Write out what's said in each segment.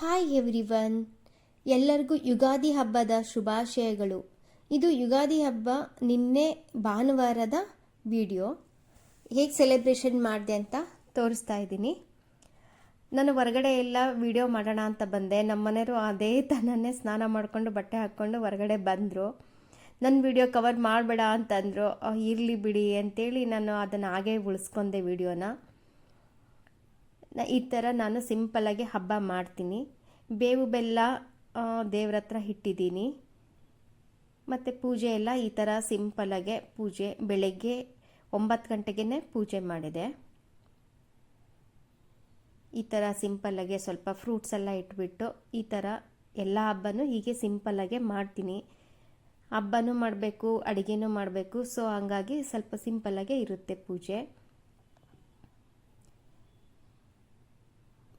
Hi everyone, ಎಲ್ಲರಿಗೂ ಯುಗಾದಿ ಹಬ್ಬದ ಶುಭಾಶಯಗಳು. ಇದು ಯುಗಾದಿ ಹಬ್ಬ ನಿನ್ನೆ ಭಾನುವಾರದ ವಿಡಿಯೋ. ಹೇಗೆ ಸೆಲೆಬ್ರೇಷನ್ ಮಾಡಿದೆ ಅಂತ ತೋರಿಸ್ತಾ ಇದ್ದೀನಿ. ನಾನು ಹೊರಗಡೆ ಎಲ್ಲ ವಿಡಿಯೋ ಮಾಡೋಣ ಅಂತ ಬಂದೆ. ನಮ್ಮ ಮನೆಯವರು ಅದೇ ತನನೇ ಸ್ನಾನ ಮಾಡಿಕೊಂಡು ಬಟ್ಟೆ ಹಾಕ್ಕೊಂಡು ಹೊರಗಡೆ ಬಂದರು. ನನ್ನ ವಿಡಿಯೋ ಕವರ್ ಮಾಡಬೇಡ ಅಂತಂದರು. ಇರಲಿ ಬಿಡಿ ಅಂತೇಳಿ ನಾನು ಅದನ್ನು ಹಾಗೇ ಉಳಿಸ್ಕೊಂಡೆ ವಿಡಿಯೋನ. ಈ ಥರ ನಾನು ಸಿಂಪಲ್ಲಾಗಿ ಹಬ್ಬ ಮಾಡ್ತೀನಿ. ಬೇವು ಬೆಲ್ಲ ದೇವ್ರ ಹತ್ರ ಇಟ್ಟಿದ್ದೀನಿ. ಮತ್ತು ಪೂಜೆ ಎಲ್ಲ ಈ ಥರ ಸಿಂಪಲ್ಲಾಗೆ ಪೂಜೆ. ಬೆಳಗ್ಗೆ 9 ಗಂಟೆಗೆ ಪೂಜೆ ಮಾಡಿದೆ. ಈ ಥರ ಸಿಂಪಲ್ಲಾಗೆ ಸ್ವಲ್ಪ ಫ್ರೂಟ್ಸ್ ಎಲ್ಲ ಇಟ್ಬಿಟ್ಟು ಈ ಥರ ಎಲ್ಲ ಹಬ್ಬನೂ ಹೀಗೆ ಸಿಂಪಲ್ಲಾಗೆ ಮಾಡ್ತೀನಿ. ಹಬ್ಬನೂ ಮಾಡಬೇಕು, ಅಡುಗೆನೂ ಮಾಡಬೇಕು. ಸೊ ಹಂಗಾಗಿ ಸ್ವಲ್ಪ ಸಿಂಪಲ್ಲಾಗೆ ಇರುತ್ತೆ ಪೂಜೆ.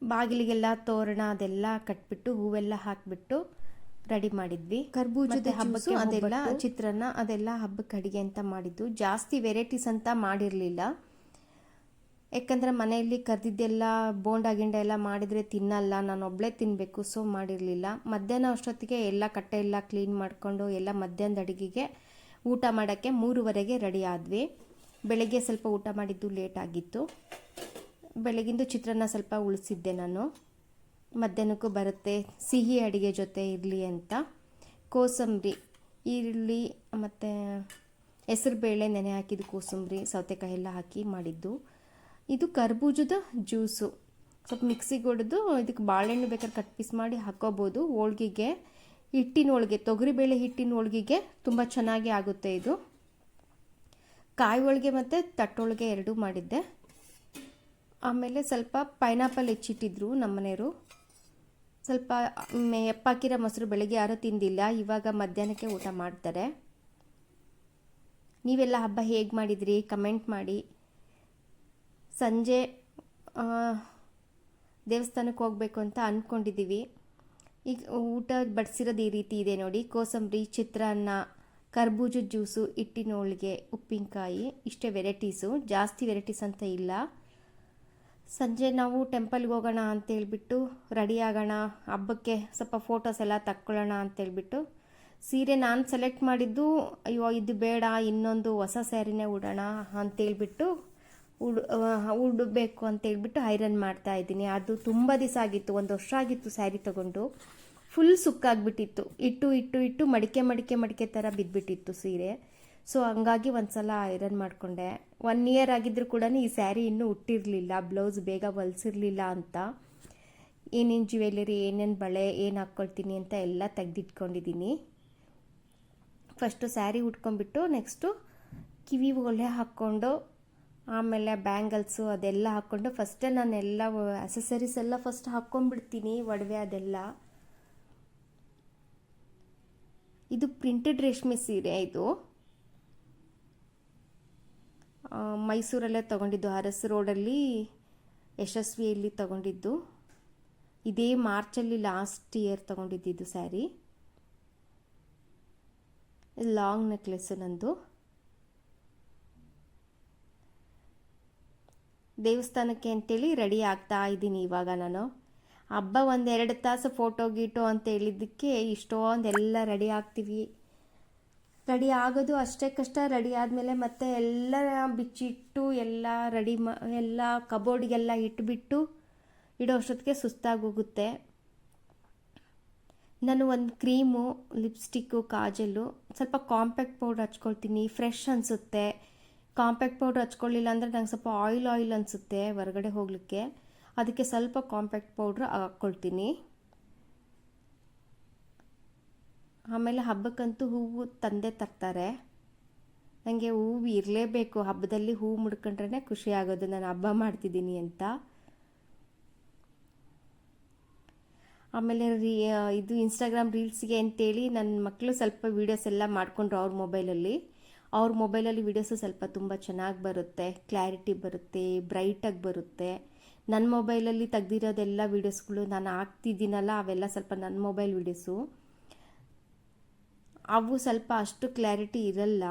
ಬಾಗಿಲಿಗೆಲ್ಲ ತೋರಣ ಅದೆಲ್ಲ ಕಟ್ಬಿಟ್ಟು ಹೂವೆಲ್ಲ ಹಾಕಿಬಿಟ್ಟು ರೆಡಿ ಮಾಡಿದ್ವಿ. ಕರ್ಬೂಜದ ಹಬ್ಬಕ್ಕೆ ಅದೆಲ್ಲ ಚಿತ್ರಾನ್ನ ಅದೆಲ್ಲ ಹಬ್ಬಕ್ಕೆ ಅಡುಗೆ ಅಂತ ಮಾಡಿದ್ದು. ಜಾಸ್ತಿ ವೆರೈಟೀಸ್ ಅಂತ ಮಾಡಿರಲಿಲ್ಲ. ಯಾಕಂದರೆ ಮನೆಯಲ್ಲಿ ಕರೆದಿದ್ದೆಲ್ಲ ಬೋಂಡ ಗಿಂಡ ಎಲ್ಲ ಮಾಡಿದರೆ ತಿನ್ನಲ್ಲ, ನಾನು ಒಬ್ಬಳೇ ತಿನ್ನಬೇಕು. ಸೊ ಮಾಡಿರಲಿಲ್ಲ. ಮಧ್ಯಾಹ್ನ ಅಷ್ಟೊತ್ತಿಗೆ ಎಲ್ಲ ಕಟ್ಟೆ ಎಲ್ಲ ಕ್ಲೀನ್ ಮಾಡಿಕೊಂಡು ಎಲ್ಲ ಮಧ್ಯಾಹ್ನದ ಅಡುಗೆಗೆ ಊಟ ಮಾಡೋಕ್ಕೆ 3:30ಗೆ ರೆಡಿ ಆದ್ವಿ. ಬೆಳಗ್ಗೆ ಸ್ವಲ್ಪ ಊಟ ಮಾಡಿದ್ದು ಲೇಟ್ ಆಗಿತ್ತು. ಬೆಳಗಿಂದು ಚಿತ್ರಾನ್ನ ಸ್ವಲ್ಪ ಉಳಿಸಿದ್ದೆ ನಾನು. ಮಧ್ಯಾಹ್ನಕ್ಕೂ ಬರುತ್ತೆ, ಸಿಹಿ ಅಡುಗೆ ಜೊತೆ ಇರಲಿ ಅಂತ. ಕೋಸಂಬರಿ, ಈರುಳ್ಳಿ ಮತ್ತು ಹೆಸರುಬೇಳೆ ನೆನೆ ಹಾಕಿದ್ದು ಕೋಸಂಬರಿ, ಸೌತೆಕಾಯಿ ಎಲ್ಲ ಹಾಕಿ ಮಾಡಿದ್ದು. ಇದು ಕರ್ಬೂಜದ ಜ್ಯೂಸು. ಸ್ವಲ್ಪ ಮಿಕ್ಸಿಗೆ ಹೊಡೆದು ಇದಕ್ಕೆ ಬಾಳೆಹಣ್ಣು ಬೇಕಾದ್ರೆ ಕಟ್ ಪೀಸ್ ಮಾಡಿ ಹಾಕೋಬೋದು. ಹೋಳ್ಗೆಗೆ, ಹಿಟ್ಟಿನ ಹೋಳ್ಗೆ, ತೊಗರಿಬೇಳೆ ಹಿಟ್ಟಿನ ಹೋಳ್ಗೆಗೆ ತುಂಬ ಚೆನ್ನಾಗಿ ಆಗುತ್ತೆ ಇದು. ಕಾಯಿ ಹೋಳ್ಗೆ ಮತ್ತು ತಟ್ಟೋಳ್ಗೆ ಎರಡೂ ಮಾಡಿದ್ದೆ. ಆಮೇಲೆ ಸ್ವಲ್ಪ ಪೈನಾಪಲ್ ಹೆಚ್ಚಿಟ್ಟಿದ್ರು ನಮ್ಮನೆಯವರು. ಸ್ವಲ್ಪ ಎಪ್ಪಾಕಿರೋ ಮೊಸರು ಬೆಳಗ್ಗೆ ಯಾರೂ ತಿಂದಿಲ್ಲ, ಇವಾಗ ಮಧ್ಯಾಹ್ನಕ್ಕೆ ಊಟ ಮಾಡ್ತಾರೆ. ನೀವೆಲ್ಲ ಹಬ್ಬ ಹೇಗೆ ಮಾಡಿದ್ರಿ ಕಮೆಂಟ್ ಮಾಡಿ. ಸಂಜೆ ದೇವಸ್ಥಾನಕ್ಕೆ ಹೋಗಬೇಕು ಅಂತ ಅಂದ್ಕೊಂಡಿದ್ದೀವಿ. ಈಗ ಊಟ ಬಡಿಸಿರೋದು ಈ ರೀತಿ ಇದೆ ನೋಡಿ. ಕೋಸಂಬರಿ, ಚಿತ್ರಾನ್ನ, ಕರ್ಬೂಜದ ಜ್ಯೂಸು, ಹಿಟ್ಟಿನ ಹೋಳಿಗೆ, ಉಪ್ಪಿನಕಾಯಿ, ಇಷ್ಟೇ ವೆರೈಟೀಸು. ಜಾಸ್ತಿ ವೆರೈಟೀಸ್ ಅಂತ ಇಲ್ಲ. ಸಂಜೆ ನಾವು ಟೆಂಪಲ್ಗೆ ಹೋಗೋಣ ಅಂತೇಳ್ಬಿಟ್ಟು ರೆಡಿ ಆಗೋಣ, ಹಬ್ಬಕ್ಕೆ ಸ್ವಲ್ಪ ಫೋಟೋಸ್ ಎಲ್ಲ ತಕ್ಕೊಳ್ಳೋಣ ಅಂತೇಳ್ಬಿಟ್ಟು ಸೀರೆ ನಾನು ಸೆಲೆಕ್ಟ್ ಮಾಡಿದ್ದು. ಅಯ್ಯೋ ಇದು ಬೇಡ, ಇನ್ನೊಂದು ಹೊಸ ಸ್ಯಾರಿನೇ ಉಡೋಣ ಅಂತೇಳ್ಬಿಟ್ಟು ಉಡಬೇಕು ಅಂತೇಳ್ಬಿಟ್ಟು ಐರನ್ ಮಾಡ್ತಾ ಇದ್ದೀನಿ. ಅದು ತುಂಬ ದಿವಸ ಆಗಿತ್ತು, 1 ವರ್ಷ ಆಗಿತ್ತು ಸ್ಯಾರಿ ತೊಗೊಂಡು. ಫುಲ್ ಸುಕ್ಕಾಗ್ಬಿಟ್ಟಿತ್ತು. ಇಟ್ಟು ಮಡಿಕೆ ಥರ ಬಿದ್ದುಬಿಟ್ಟಿತ್ತು ಸೀರೆ. ಸೊ ಹಂಗಾಗಿ ಒಂದು ಸಲ ಐರನ್ ಮಾಡಿಕೊಂಡೆ. 1 ಇಯರ್ ಆಗಿದ್ದರೂ ಕೂಡ ಈ ಸ್ಯಾರಿ ಇನ್ನೂ ಹುಟ್ಟಿರಲಿಲ್ಲ, ಬ್ಲೌಸ್ ಬೇಗ ಹೊಲಿಸಿರಲಿಲ್ಲ ಅಂತ. ಏನೇನು ಜ್ಯುವೆಲರಿ, ಏನೇನು ಬಳೆ, ಏನು ಹಾಕ್ಕೊಳ್ತೀನಿ ಅಂತ ಎಲ್ಲ ತೆಗೆದಿಟ್ಕೊಂಡಿದ್ದೀನಿ. ಫಸ್ಟು ಸ್ಯಾರಿ ಉಟ್ಕೊಂಡ್ಬಿಟ್ಟು ನೆಕ್ಸ್ಟು ಕಿವಿ ಒಲೆ ಹಾಕ್ಕೊಂಡು ಆಮೇಲೆ ಬ್ಯಾಂಗಲ್ಸು ಅದೆಲ್ಲ ಹಾಕ್ಕೊಂಡು ಫಸ್ಟೇ ನಾನೆಲ್ಲ ಅಸೆಸರೀಸ್ ಎಲ್ಲ ಫಸ್ಟ್ ಹಾಕ್ಕೊಂಡ್ಬಿಡ್ತೀನಿ, ಒಡವೆ ಅದೆಲ್ಲ. ಇದು ಪ್ರಿಂಟೆಡ್ ರೇಷ್ಮೆ ಸೀರೆ. ಇದು ಮೈಸೂರಲ್ಲೇ ತೊಗೊಂಡಿದ್ದು, ಅರಸ್ ರೋಡಲ್ಲಿ ಯಶಸ್ವಿಯಲ್ಲಿ ತೊಗೊಂಡಿದ್ದು. ಇದೇ ಮಾರ್ಚಲ್ಲಿ ಲಾಸ್ಟ್ ಇಯರ್ ತೊಗೊಂಡಿದ್ದು ಸ್ಯಾರಿ. ಲಾಂಗ್ ನೆಕ್ಲೆಸ್ಸು ನಂದು. ದೇವಸ್ಥಾನಕ್ಕೆ ಅಂತೇಳಿ ರೆಡಿ ಆಗ್ತಾ ಇದ್ದೀನಿ ಇವಾಗ ನಾನು. ಹಬ್ಬ 1-2 ತಾಸು ಫೋಟೋ ಗೀಟೋ ಅಂತ ಹೇಳಿದ್ದಕ್ಕೆ ಇಷ್ಟೊಂದೆಲ್ಲ ರೆಡಿ ಆಗ್ತೀವಿ. ರೆಡಿ ಆಗೋದು ಅಷ್ಟೇ ಕಷ್ಟ. ರೆಡಿ ಆದಮೇಲೆ ಮತ್ತೆ ಎಲ್ಲ ಬಿಚ್ಚಿಟ್ಟು ಎಲ್ಲ ಎಲ್ಲ ಕಬೋರ್ಡಿಗೆಲ್ಲ ಇಟ್ಬಿಟ್ಟು ಇಡೋ ಅಷ್ಟೊತ್ತಿಗೆ ಸುಸ್ತಾಗೋಗುತ್ತೆ. ನಾನು ಒಂದು ಕ್ರೀಮು, ಲಿಪ್ಸ್ಟಿಕ್ಕು, ಕಾಜಲ್ಲು, ಸ್ವಲ್ಪ ಕಾಂಪ್ಯಾಕ್ಟ್ ಪೌಡ್ರ್ ಹಚ್ಕೊಳ್ತೀನಿ. ಫ್ರೆಶ್ ಅನಿಸುತ್ತೆ. ಕಾಂಪ್ಯಾಕ್ಟ್ ಪೌಡ್ರ್ ಹಚ್ಕೊಳ್ಳಿಲ್ಲ ಅಂದರೆ ನಂಗೆ ಸ್ವಲ್ಪ ಆಯಿಲ್ ಅನಿಸುತ್ತೆ ಹೊರಗಡೆ ಹೋಗಲಿಕ್ಕೆ. ಅದಕ್ಕೆ ಸ್ವಲ್ಪ ಕಾಂಪ್ಯಾಕ್ಟ್ ಪೌಡ್ರ್ ಹಾಕ್ಕೊಳ್ತೀನಿ. ಆಮೇಲೆ ಹಬ್ಬಕ್ಕಂತೂ ಹೂವು ತಂದೆ ತರ್ತಾರೆ. ನನಗೆ ಹೂವು ಇರಲೇಬೇಕು. ಹಬ್ಬದಲ್ಲಿ ಹೂವು ಮುಡ್ಕೊಂಡ್ರೆ ಖುಷಿ ಆಗೋದು, ನಾನು ಹಬ್ಬ ಮಾಡ್ತಿದ್ದೀನಿ ಅಂತ. ಆಮೇಲೆ ಇದು ಇನ್ಸ್ಟಾಗ್ರಾಮ್ ರೀಲ್ಸ್ಗೆ ಅಂತೇಳಿ ನನ್ನ ಮಕ್ಕಳು ಸ್ವಲ್ಪ ವೀಡಿಯೋಸ್ ಎಲ್ಲ ಮಾಡಿಕೊಂಡ್ರು ಅವ್ರ ಮೊಬೈಲಲ್ಲಿ. ಅವ್ರ ಮೊಬೈಲಲ್ಲಿ ವೀಡಿಯೋಸು ಸ್ವಲ್ಪ ತುಂಬ ಚೆನ್ನಾಗಿ ಬರುತ್ತೆ, ಕ್ಲಾರಿಟಿ ಬರುತ್ತೆ, ಬ್ರೈಟಾಗಿ ಬರುತ್ತೆ. ನನ್ನ ಮೊಬೈಲಲ್ಲಿ ತೆಗ್ದಿರೋದೆಲ್ಲ ವೀಡಿಯೋಸ್ಗಳು ನಾನು ಹಾಕ್ತಿದ್ದೀನಲ್ಲ, ಅವೆಲ್ಲ ಸ್ವಲ್ಪ ನನ್ನ ಮೊಬೈಲ್ ವೀಡಿಯೋಸು. ಅವು ಸ್ವಲ್ಪ ಅಷ್ಟು ಕ್ಲಾರಿಟಿ ಇರಲ್ಲ.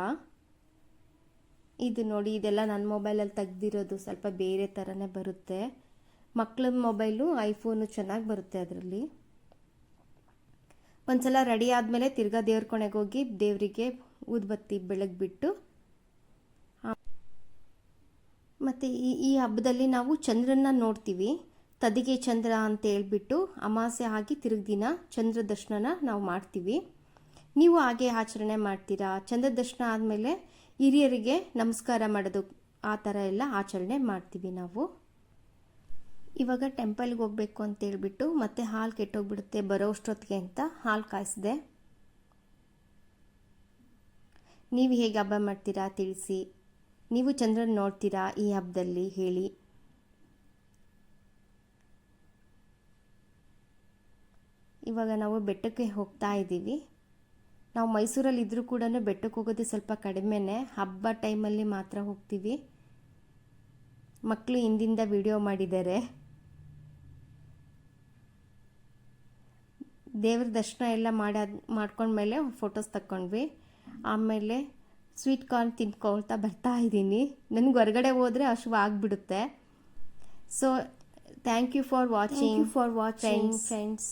ಇದು ನೋಡಿ, ಇದೆಲ್ಲ ನನ್ನ ಮೊಬೈಲಲ್ಲಿ ತೆಗ್ದಿರೋದು, ಸ್ವಲ್ಪ ಬೇರೆ ಥರನೇ ಬರುತ್ತೆ. ಮಕ್ಕಳ ಮೊಬೈಲು ಐಫೋನು ಚೆನ್ನಾಗಿ ಬರುತ್ತೆ ಅದರಲ್ಲಿ. ಒಂದ್ಸಲ ರೆಡಿ ಆದಮೇಲೆ ತಿರ್ಗಾ ದೇವ್ರ ಕೊನೆಗೆ ಹೋಗಿ ದೇವರಿಗೆ ಊದುಬತ್ತಿ ಬೆಳಗ್ಬಿಟ್ಟು ಮತ್ತು ಈ ಹಬ್ಬದಲ್ಲಿ ನಾವು ಚಂದ್ರನ್ನ ನೋಡ್ತೀವಿ. ತದಿಗೆ ಚಂದ್ರ ಅಂತ ಹೇಳ್ಬಿಟ್ಟು ಅಮಾವಾಸ್ಯೆ ಆಗಿ ತಿರುಗಿ ದಿನ ಚಂದ್ರ ದರ್ಶನನ ನಾವು ಮಾಡ್ತೀವಿ. ನೀವು ಹಾಗೆ ಆಚರಣೆ ಮಾಡ್ತೀರಾ? ಚಂದ್ರ ದರ್ಶನ ಆದಮೇಲೆ ಹಿರಿಯರಿಗೆ ನಮಸ್ಕಾರ ಮಾಡೋದು, ಆ ಥರ ಎಲ್ಲ ಆಚರಣೆ ಮಾಡ್ತೀವಿ ನಾವು. ಇವಾಗ ಟೆಂಪಲ್ಗೆ ಹೋಗಬೇಕು ಅಂತ ಹೇಳ್ಬಿಟ್ಟು ಮತ್ತೆ ಹಾಲು ಕೆಟ್ಟೋಗ್ಬಿಡುತ್ತೆ ಬರೋ ಅಷ್ಟೊತ್ತಿಗೆ ಅಂತ ಹಾಲು ಕಾಯಿಸಿದೆ. ನೀವು ಹೇಗೆ ಹಬ್ಬ ಮಾಡ್ತೀರಾ ತಿಳಿಸಿ. ನೀವು ಚಂದ್ರನ ನೋಡ್ತೀರಾ ಈ ಹಬ್ಬದಲ್ಲಿ ಹೇಳಿ. ಇವಾಗ ನಾವು ಬೆಟ್ಟಕ್ಕೆ ಹೋಗ್ತಾ ಇದ್ದೀವಿ. ನಾವು ಮೈಸೂರಲ್ಲಿ ಇದ್ರೂ ಕೂಡ ಬೆಟ್ಟಕ್ಕೆ ಹೋಗೋದು ಸ್ವಲ್ಪ ಕಡಿಮೆನೇ, ಹಬ್ಬ ಟೈಮಲ್ಲಿ ಮಾತ್ರ ಹೋಗ್ತೀವಿ. ಮಕ್ಕಳು ಹಿಂದಿಂದ ವಿಡಿಯೋ ಮಾಡಿದ್ದಾರೆ. ದೇವ್ರ ದರ್ಶನ ಎಲ್ಲ ಮಾಡ್ಕೊಂಡ್ಮೇಲೆ ಫೋಟೋಸ್ ತಕ್ಕೊಂಡ್ವಿ. ಆಮೇಲೆ ಸ್ವೀಟ್ ಕಾರ್ನ್ ತಿನ್ಕೊಳ್ತಾ ಬರ್ತಾ ಇದ್ದೀನಿ. ನನಗೆ ಹೊರಗಡೆ ಹೋದರೆ ಹಸಿವು ಆಗಿಬಿಡುತ್ತೆ. So thank you for watching friends.